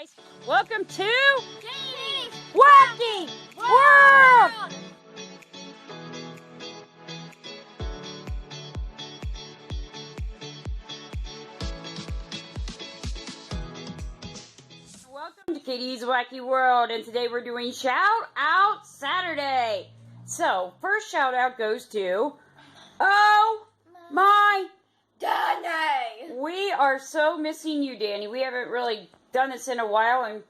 guys. Welcome to Katies Wacky World! Welcome to Katies Wacky World, and today we're doing Shout Out Saturday. So, first shout out goes to, oh my Danny! We are so missing you, Danny. We haven't really done this in a while, and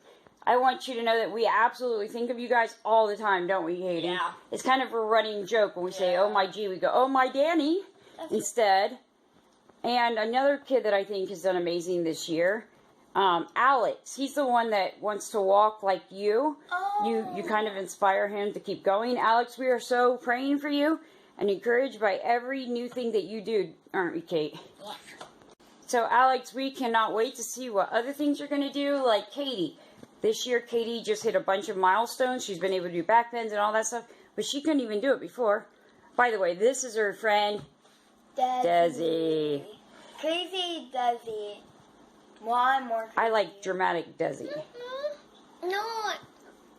I want you to know that we absolutely think of you guys all the time, don't we, Katie? Yeah. It's kind of a running joke when we say, oh my G, we go, oh my Danny, instead. And another kid that I think has done amazing this year, Alex. He's the one that wants to walk like you. Oh. You kind of inspire him to keep going. Alex, we are so praying for you and encouraged by every new thing that you do, aren't we, Kate? Yeah. So, Alex, we cannot wait to see what other things you're going to do, like Katie. This year, Katie just hit a bunch of milestones. She's been able to do back bends and all that stuff, but she couldn't even do it before. By the way, this is her friend, Desi. Crazy Desi. One more crazy. I like dramatic Desi. No.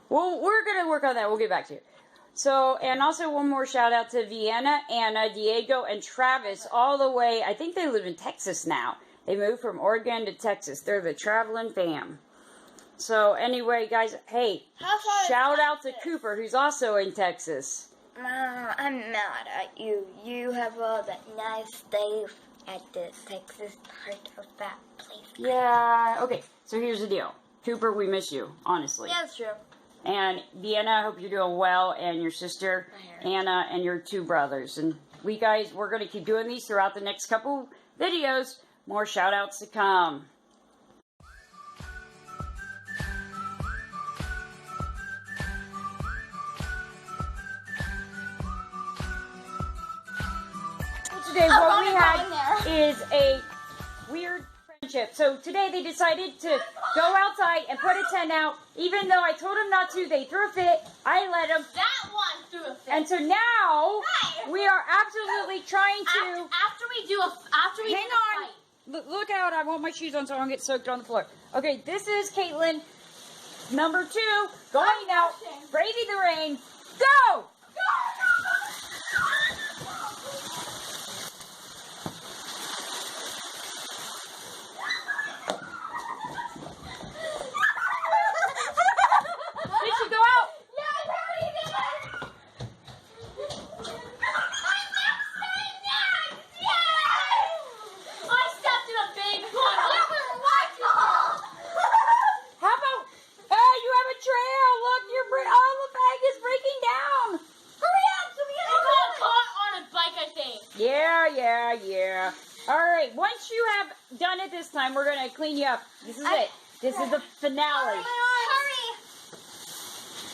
Well, we're going to work on that. We'll get back to it. So, and also one more shout out to Vienna, Anna, Diego, and Travis all the way. I think they live in Texas now. They moved from Oregon to Texas. They're the traveling fam. So, anyway, guys, hey, shout out to Cooper, who's also in Texas. I'm mad at you. You have all the nice days at the Texas part of that place. Yeah, okay, so here's the deal. Cooper, we miss you, honestly. Yeah, that's true. And Vienna, I hope you're doing well, and your sister, Anna, and your two brothers. And we're going to keep doing these throughout the next couple videos. More shout outs to come. Today, what we had is a weird friendship. So today they decided to go outside and put a tent out. Even though I told them not to, they threw a fit. I let them. That one threw a fit. And so now we are absolutely trying to. Hang on. Look out! I want my shoes on so I don't get soaked on the floor. Okay, this is Caitlin, number 2, going out, braving the rain. Go! Did she go out? Yeah, I already did. I stepped in a big puddle. How about, hey, you have a trail. Look, the bag is breaking down. Hurry up, so we got caught on a bike, I think. Yeah. All right, once you have done it this time, we're going to clean you up. This is it. This is the finale. Hurry.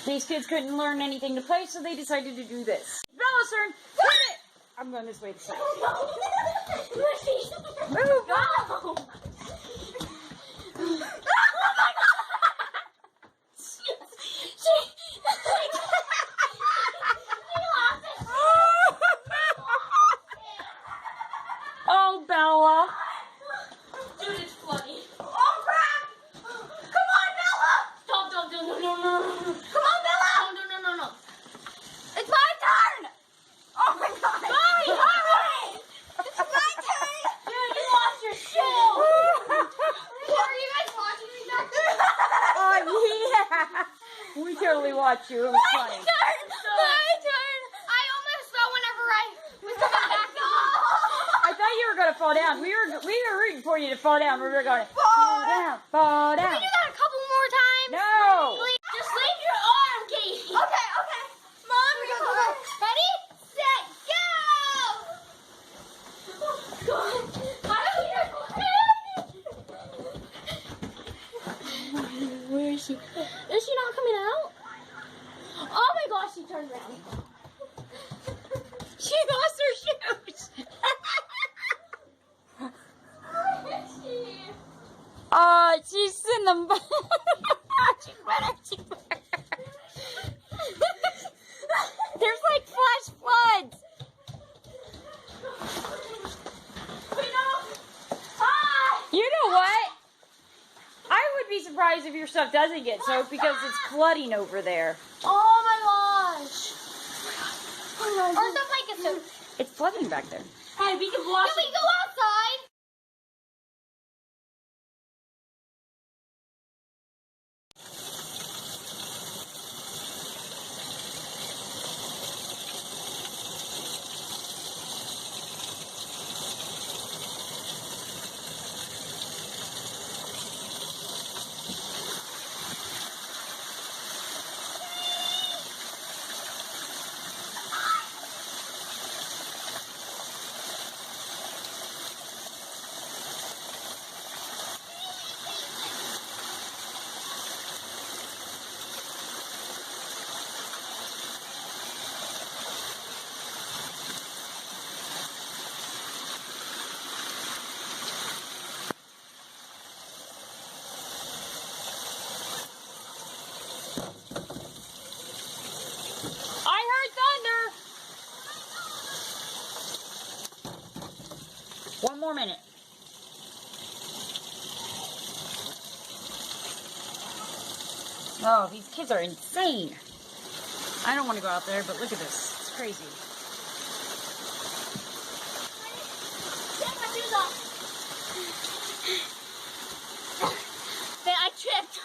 These kids couldn't learn anything to play, so they decided to do this. Bella's turn. Hit it. I'm going this way this time. Move. Go. Oh, Bella. Dude, it's funny. Oh, crap! Come on, Bella! Don't, no. Come on, Bella! No. It's my turn! Oh, my God. Hurry! It's my turn! Dude, you lost your shoe! Are you guys watching me back there? Oh, yeah. We totally watched you. It was funny. My turn! I almost fell whenever I was coming back. I thought you were going to fall down. We were rooting for you to fall down. We were going, fall down. Can we do that a couple more times? No. Just leave your arm, Katie. Okay. Mom, go. Ready, set, go! Oh, God. Where is she? Is she not coming out? Oh my gosh, she turned around. She lost her shoes. She's in the... There's like flash floods. You know what? I would be surprised surprised if your stuff doesn't get soaked because it's flooding over there. Oh my gosh. Our stuff might get soaked. It's flooding back there. Hey, we can wash it. Can we go outside? I heard thunder. One more minute. Oh, these kids are insane. I don't want to go out there, but look at this. It's crazy. Take my shoes off. Man, I tripped.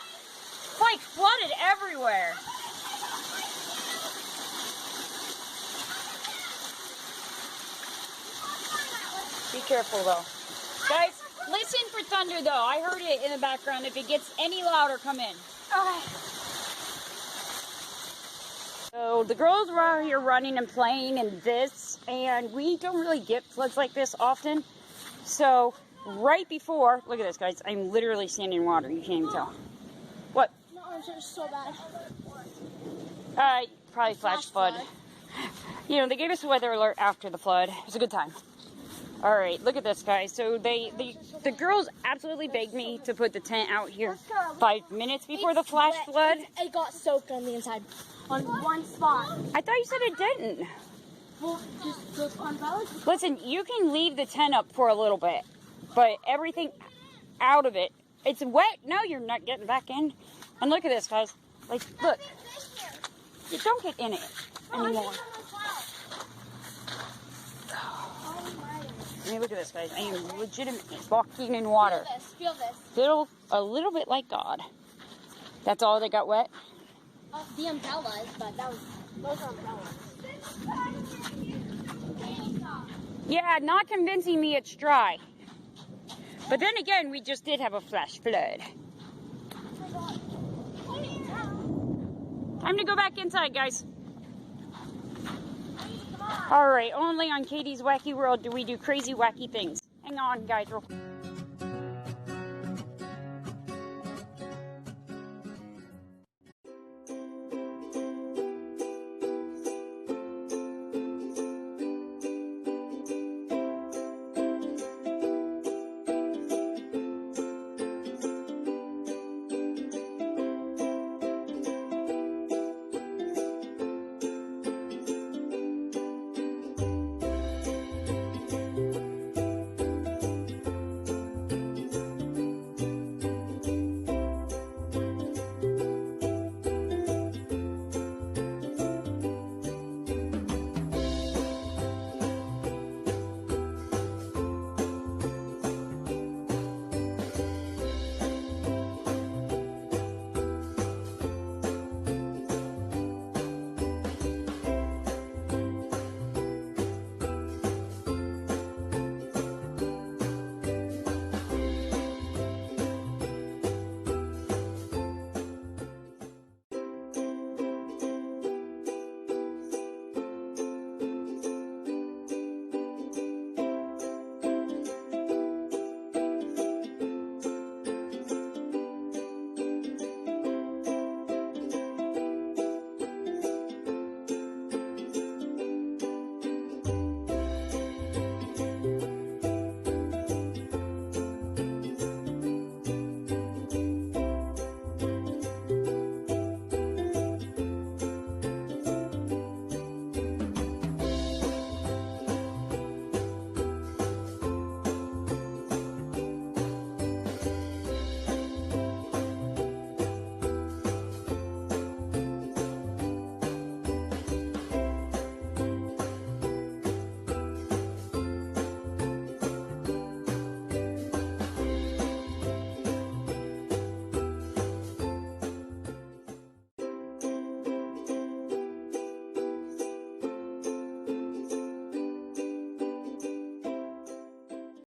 It's like flooded everywhere. Be careful though. Guys, listen for thunder though. I heard it in the background. If it gets any louder, come in. Okay. So the girls were out here running and playing and this, and we don't really get floods like this often. So right before, look at this guys, I'm literally standing in water. You can't even tell. What? No, it's just so bad. Probably flash flood. You know, they gave us a weather alert after the flood. It was a good time. All right, look at this, guys. So the girls absolutely begged me to put the tent out here 5 minutes before the flash flood. It got soaked on the inside, on one spot. I thought you said it didn't. Well, just look on balance. Listen, you can leave the tent up for a little bit, but everything out of it, it's wet. No, you're not getting back in. And look at this, guys. Like, look. You don't get in it anymore. I mean, look at this, guys. I am legitimately walking in water. Feel this. A little bit like God. That's all that got wet? The umbrellas, but those are umbrellas. Yeah, not convincing me it's dry. But then again, we just did have a flash flood. Time to go back inside, guys. All right, only on Katies Wacky World do we do crazy, wacky things. Hang on, guys. Real